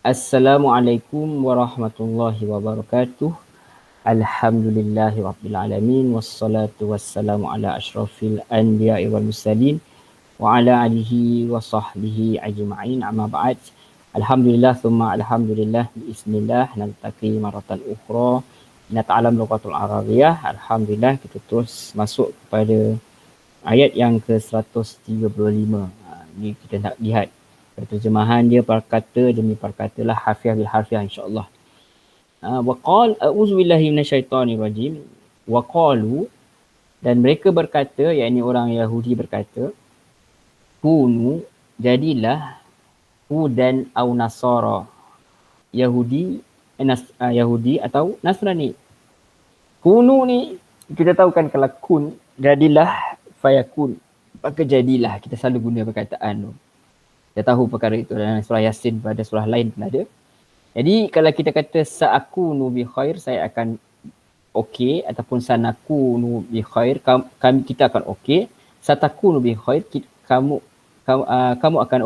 Assalamualaikum warahmatullahi wabarakatuh. Alhamdulillahi rabbil alamin wassalatu wassalamu ala asyrafil anbiya'i wal mursalin wa ala alihi wa sahbihi ajma'in. Amma ba'd. Alhamdulillah thumma alhamdulillah bismillah naltaqi maratan ukhra nata'alam lughatul arabiyyah. Alhamdulillah kita terus masuk kepada ayat yang ke-135. Ni kita nak lihat terjemahan dia perkata demi perkata lah, harfiah bil harfiah insya-Allah. Waqal a'udzu billahi minasyaitonir rajim. Waqalu, dan mereka berkata, yakni orang Yahudi berkata, kunu, jadilah hudan au nasara, Yahudi atau Nasrani. Kunu ni kita tahu kan, kalau kun jadilah, fayakun, maka jadilah. Kita selalu guna perkataan tu. Kita tahu perkara itu dalam surah Yasin, pada surah lain pun ada. Jadi kalau kita kata sa'akunu bi khair, saya akan okey, ataupun sanakunu bi khair, kita akan okey. Satakunu bi khair, kamu akan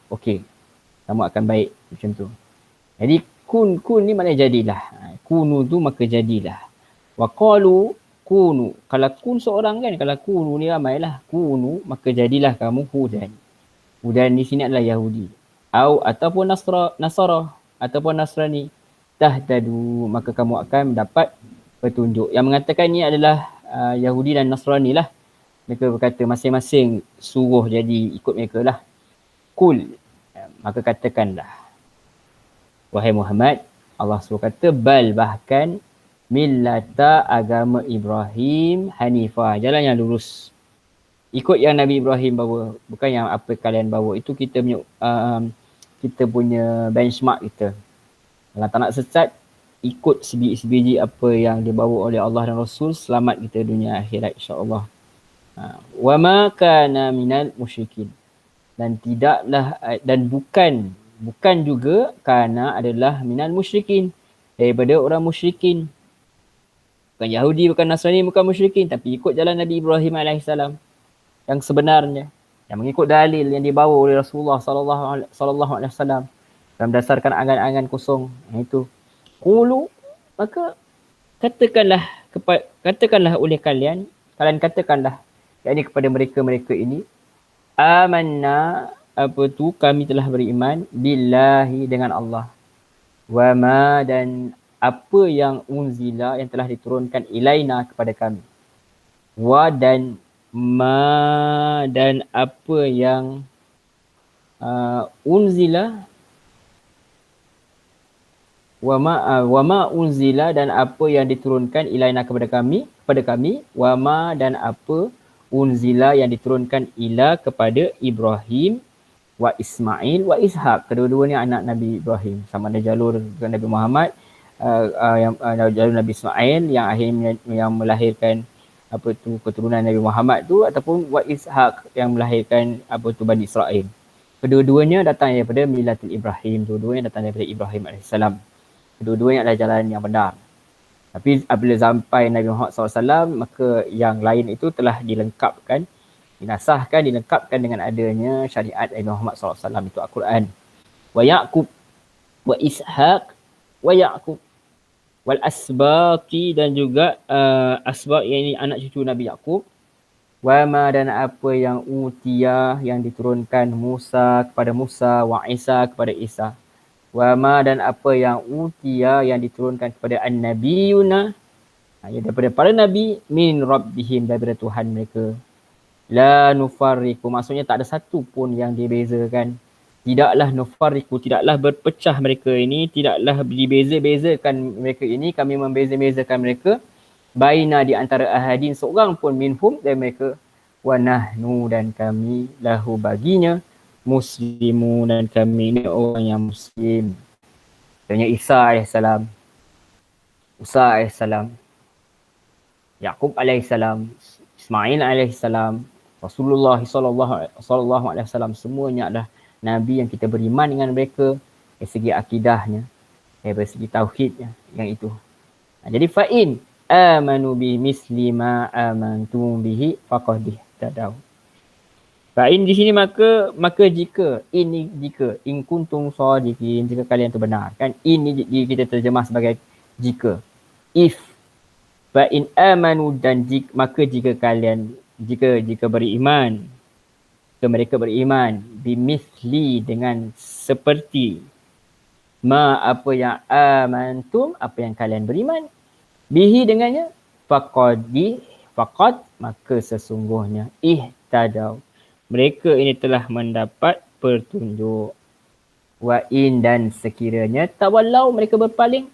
okey. Kamu akan baik, macam tu. Jadi kun ni maknanya jadilah. Kunu tu maka jadilah. Wa qalu kunu, kalau kun seorang kan, kalau kunu ni ramailah. Kunu maka jadilah kamu hudan. Hudan di sini adalah Yahudi. Ataupun Nasara ataupun Nasrani. Tahtadu, maka kamu akan mendapat petunjuk. Yang mengatakan ni adalah Yahudi dan Nasrani lah. Mereka berkata masing-masing suruh jadi ikut mereka lah. Kul, maka katakanlah, wahai Muhammad, Allah suruh kata, bal, bahkan, millata, agama Ibrahim, hanifah, jalan yang lurus. Ikut yang Nabi Ibrahim bawa, bukan yang apa kalian bawa. Itu kita punya benchmark kita. Kalau tak nak sesat, ikut sebiji apa yang dibawa oleh Allah dan Rasul, selamat kita dunia akhirat insya-Allah. Wa ma kana minal musyrikin, dan tidaklah, dan bukan juga kana adalah minal musyrikin, daripada orang musyrikin. Bukan Yahudi, bukan Nasrani, bukan musyrikin, tapi ikut jalan Nabi Ibrahim alaihissalam yang sebenarnya, yang mengikut dalil yang dibawa oleh Rasulullah sallallahu alaihi wasallam, dan berdasarkan angan-angan kosong. Itu qulu, maka katakanlah oleh kalian katakanlah, yakni kepada mereka ini, amanna, apa tu, kami telah beriman, billahi, dengan Allah, wa ma, dan apa yang unzila, yang telah diturunkan, ilaina, kepada kami, wa, dan ma, dan apa yang unzila, wa ma unzila, dan apa yang diturunkan, ilaina, kepada kami, wa ma, dan apa unzila, yang diturunkan, ila, kepada Ibrahim, wa Ismail, wa Ishaq, kedua-duanya anak Nabi Ibrahim, sama ada jalur Nabi Muhammad, jalur Nabi Ismail yang akhirnya yang melahirkan apa tu keturunan Nabi Muhammad tu, ataupun wa Ishaq yang melahirkan apa tu Bani Israel. Kedua-duanya datang daripada millatul Ibrahim, dua-duanya datang daripada Ibrahim alaihissalam. Kedua-duanya adalah jalan yang benar. Tapi apabila sampai Nabi Muhammad SAW, maka yang lain itu telah dilengkapkan, dinasahkan, dilengkapkan dengan adanya syariat Nabi Muhammad SAW, itu Al-Quran. Wa Ya'qub, wa Ishaq, wa Ya'qub, wal asbaqi, dan juga asbaq, yang anak cucu Nabi Yaqub, wa ma, dan apa yang utiyah, yang diturunkan Musa kepada Musa, wa Isa, kepada Isa, wa ma, dan apa yang utiyah, yang diturunkan kepada an-nabiyuna, daripada para nabi, min rabbihim, daripada Tuhan mereka, la nufarriqu, maksudnya tak ada satu pun yang dibezakan. Tidaklah nufarriqu, tidaklah berpecah mereka ini, tidaklah dibeza-bezakan mereka ini, kami membeza-bezakan mereka, baina, di antara ahadin, seorang pun, minhum, dari mereka, wa nahnu, dan kami, lahu, baginya, muslimu, dan kami ini orang yang muslim. Contohnya Isa alaihissalam, Musa alaihissalam, Yaqub alaihissalam, Ismail alaihissalam, Rasulullah sallallahu alaihi wasallam, semuanya adalah nabi yang kita beriman dengan mereka dari segi akidahnya, dari segi tauhidnya, yang itu. Jadi fa'in amanu bi misli ma amantum bihi faqad ihtadaw. Fa'in di sini maka jika in kuntum shadiqin, jika kalian tu benar kan, ini kita terjemah sebagai jika. If fa'in amanu, dan maka jika kalian beriman, jika mereka beriman bimithli, dengan seperti apa yang amantum, apa yang kalian beriman bihi, dengannya, faqad, maka sesungguhnya ihtadaw, mereka ini telah mendapat petunjuk. Wa in, dan sekiranya tawallau, mereka berpaling,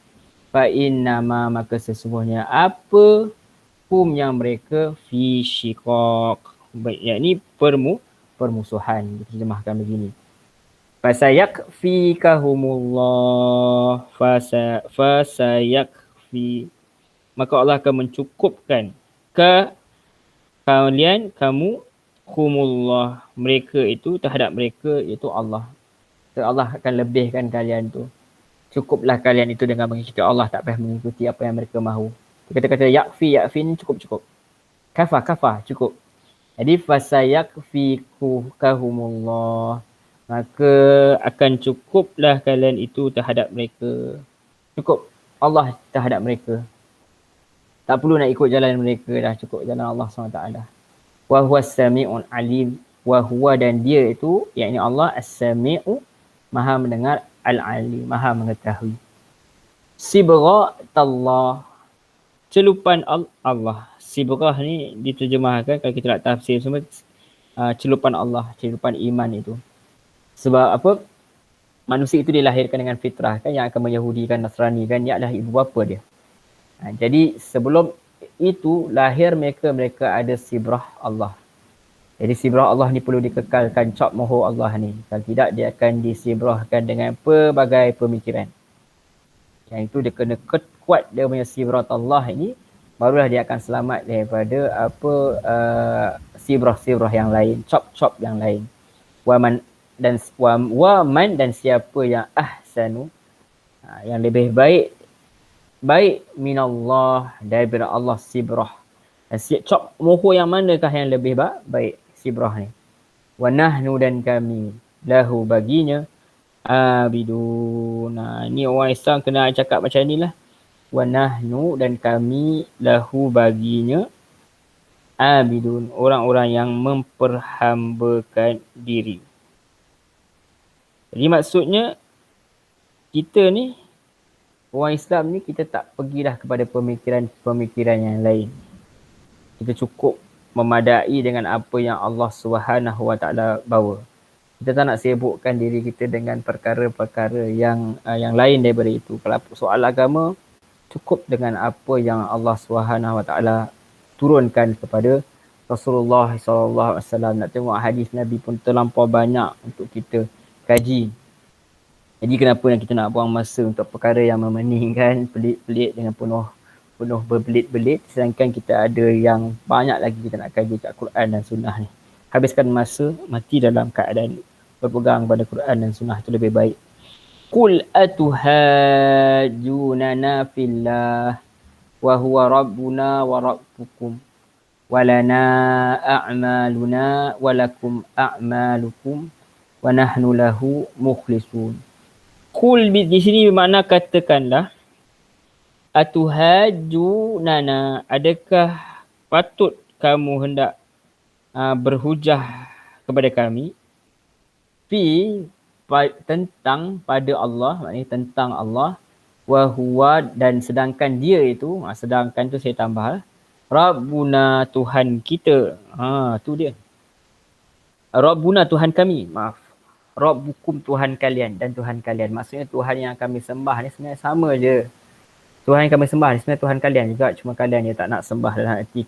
fa innama, maka sesungguhnya apa hum, yang mereka, fi syiqaq, yakni permusuhan. Diterjemahkan begini, fasayakfikahumullah, fasayakfi, maka Allah akan mencukupkan kamu, humullah, mereka itu, terhadap mereka, iaitu Allah. So, Allah akan lebihkan kalian tu. Cukuplah kalian itu dengan mengikuti Allah, tak payah mengikuti apa yang mereka mahu. Kata-kata yakfi ni cukup. Kafa, cukup. Jadi fasayakfikahumullah, maka akan cukuplah kalian itu terhadap mereka. Cukup Allah terhadap mereka. Tak perlu nak ikut jalan mereka dah, cukup jalan Allah SWT. Wa huwa as-sami'ul alim, wa huwa, dan dia itu, yakni Allah, as-sami'u, maha mendengar, al-alim, maha mengetahui. Sibghatallah, celupan Allah. Sibghah ni diterjemahkan, kalau kita nak tafsir semua, celupan Allah, celupan iman itu. Sebab apa? Manusia itu dilahirkan dengan fitrah kan, yang akan menyahudikan, Nasrani kan, dia adalah ibu bapa dia. Jadi sebelum itu lahir mereka ada sibrah Allah. Jadi sibrah Allah ni perlu dikekalkan, cap mohon Allah ni. Kalau tidak, dia akan disibrahkan dengan pelbagai pemikiran. Yang itu dia kena kuat dia punya sibrah Allah ini, barulah dia akan selamat daripada sibrah yang lain, cap yang lain. Waman, dan siapa yang ahsanu, yang lebih baik minallah, daripada Allah, sibrah. Cap moho yang manakah yang lebih baik sibrah ni? Wa nahnu, dan kami, lahu, baginya, abidun. Ni orang Islam kena cakap macam ni lah. Wa nahnu, dan kami, lahu, baginya, abidun, orang-orang yang memperhambakan diri. Jadi maksudnya kita ni, orang Islam ni, kita tak pergilah kepada pemikiran yang lain. Kita cukup memadai dengan apa yang Allah SWT bawa. Kita tak nak sibukkan diri kita dengan perkara-perkara yang lain daripada itu. Kalau soal agama, cukup dengan apa yang Allah SWT turunkan kepada Rasulullah SAW. Nak tengok hadis Nabi pun terlampau banyak untuk kita kaji. Jadi kenapa kita nak buang masa untuk perkara yang memeningkan, pelik-pelik dengan penuh berbelit-belit, sedangkan kita ada yang banyak lagi kita nak kaji kat Quran dan Sunnah ni. Habiskan masa, mati dalam keadaan berpegang pada Quran dan Sunnah, itu lebih baik. Qul atuhajjunana fillah wa huwa rabbuna wa rabbukum walana a'maluna walakum a'malukum wa nahnu lahu mukhlisun. Qul di sini bermakna katakanlah, atuhajjunana, adakah patut kamu hendak berhujah kepada kami, tentang pada Allah, maknanya tentang Allah, wa huwa, dan sedangkan dia itu, sedangkan tu saya tambah, Rabbuna, Tuhan kita. Tu dia. Rabbuna, Tuhan kami, maaf. Rabbukum, Tuhan kalian, dan Tuhan kalian. Maksudnya Tuhan yang kami sembah ni sebenarnya sama je. Tuhan yang kami sembah ni sebenarnya Tuhan kalian juga, cuma kalian yang tak nak sembah dalam arti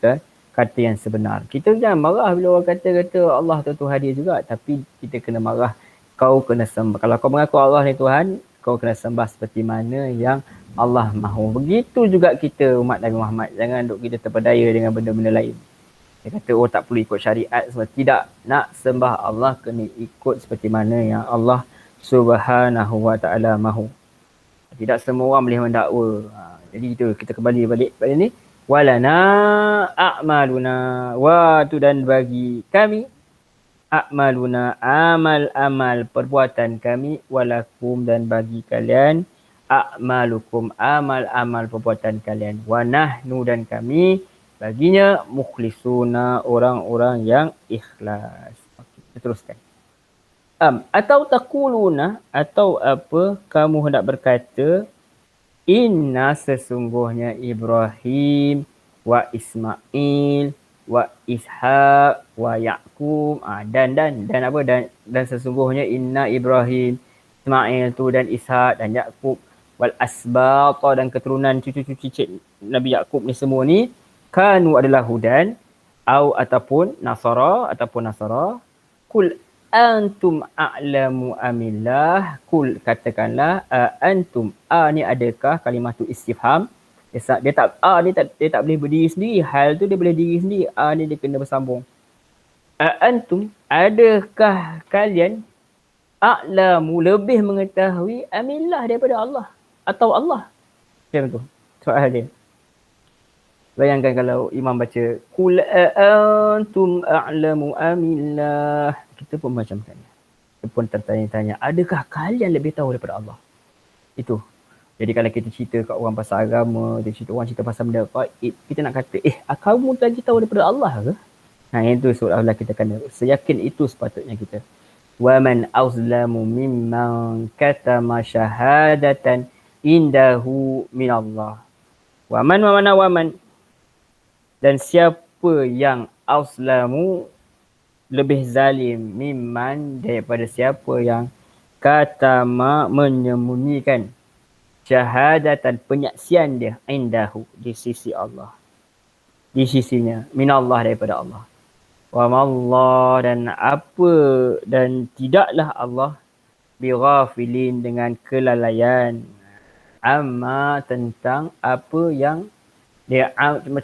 kata yang sebenar. Kita jangan marah bila orang kata Allah tu Tuhan dia juga, tapi kita kena marah, kau kena sembah. Kalau kau mengaku Allah ni Tuhan, kau kena sembah seperti mana yang Allah mahu. Begitu juga kita umat Nabi Muhammad. Jangan duk kita terpedaya dengan benda-benda lain. Dia kata, tak perlu ikut syariat semua. Tidak, nak sembah Allah kena ikut seperti mana yang Allah Subhanahu wa ta'ala mahu. Tidak semua orang boleh mendakwa. Jadi kita kembali balik pada ni. Walana a'maluna, wa tu, dan bagi kami, a'maluna amal-amal perbuatan kami, walakum dan bagi kalian a'malukum amal-amal perbuatan kalian, wa nahnu dan kami baginya mukhlisuna orang-orang yang ikhlas. Okey, kita teruskan. Atau taquluna, atau apa kamu hendak berkata, inna sesungguhnya Ibrahim wa Ismail wa Ishaq wa Yaqub, dan apa, dan sesungguhnya inna Ibrahim, Ismail tu dan Ishaq dan Yaqub, wal asbat dan keturunan cucu-cucu Nabi Yaqub ni semua ni, kanu adalah hudan, ataupun nasara, kul antum a'lamu amillah, kul katakanlah, antum, ni adakah kalimah tu istifham, dia tak boleh berdiri sendiri, hal tu dia boleh diri sendiri, ni dia kena bersambung. Antum, adakah kalian, a'lamu lebih mengetahui, amillah daripada Allah, atau Allah. Macam tu soal dia. Bayangkan kalau imam baca qul antum a'lamu amillah, kita pun macam kan, kita pun tertanya-tanya, adakah kalian lebih tahu daripada Allah? Itu. Jadi kalau kita cerita kat orang pasal agama, orang cerita pasal benda gaib, kita nak kata, kamu lagi tahu daripada Allah ke? Itu seolah-olah kita kena seyakin itu sepatutnya kita. Wa man azlamu mimman katama syahadatan indahu minallah. Wa man dan siapa yang azlamu lebih zalim, mimman daripada siapa yang katama menyembunyikan, syahadatan penyaksian dia, indahu di sisi Allah, di sisinya, minallah daripada Allah. Wa mallah dan tidaklah Allah bighafilin dengan kelalaian, amma tentang apa yang dia,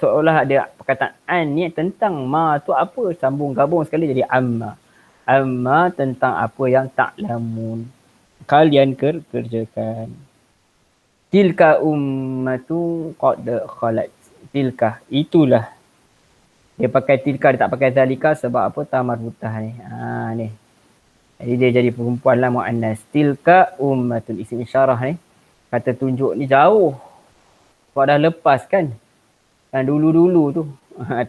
seolah dia perkataan ni tentang ma tu apa, gabung sekali jadi amma tentang apa yang ta'lamun kalian kerjakan. Tilka ummatu qad khalat, tilka itulah, dia pakai tilka, dia tak pakai zalika sebab apa, tamarrutah ni, ni jadi dia jadi perempuan lah, muannas. Tilka ummatun, isim isyarah ni, kata tunjuk ni jauh, kau dah lepas kan, dulu-dulu tu,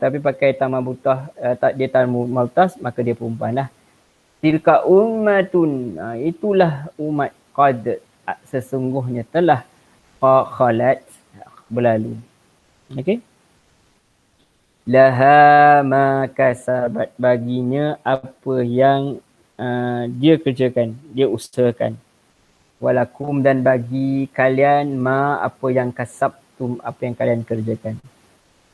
tapi pakai tamarbutah, dia tamarbutah, maka dia perempuan lah. Tilka ummatun, itulah umat, qad sesungguhnya telah, khalat berlalu. Okey, laha ma kasabat, baginya apa yang dia kerjakan, dia usahakan. Walakum dan bagi kalian, ma apa yang kasabtum, apa yang kalian kerjakan.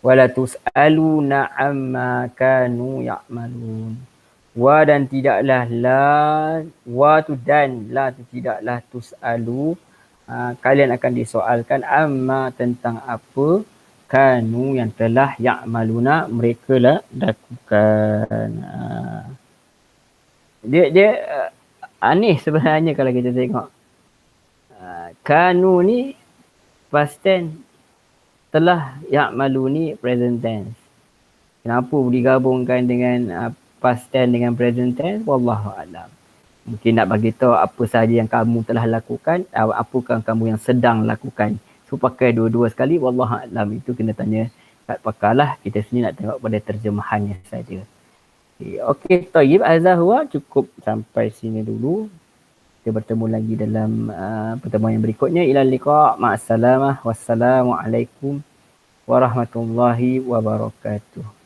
Wala tus'aluna amma kanu ya'malun. Wa dan tidaklah la, wa tu dan la tu tidaklah, tus'alu kalian akan disoalkan, amma tentang apa, kanu yang telah, ya'maluna mereka lah lakukan. Dia aneh sebenarnya kalau kita tengok. Kanu ni past tense, telah, ya'malu ni present tense. Kenapa digabungkan dengan past tense dengan present tense? Wallahu a'lam. Mungkin nak bagi tahu apa sahaja yang kamu telah lakukan, apakah kamu yang sedang lakukan. So pakai dua-dua sekali, wallahu a'lam. Itu kena tanya kat pakar lah. Kita sini nak tengok pada terjemahannya saja. Okey, tayyib, azahwa, cukup sampai sini dulu. Kita bertemu lagi dalam pertemuan yang berikutnya. Ila liqa', ma'assalamah, wassalamualaikum warahmatullahi wabarakatuh.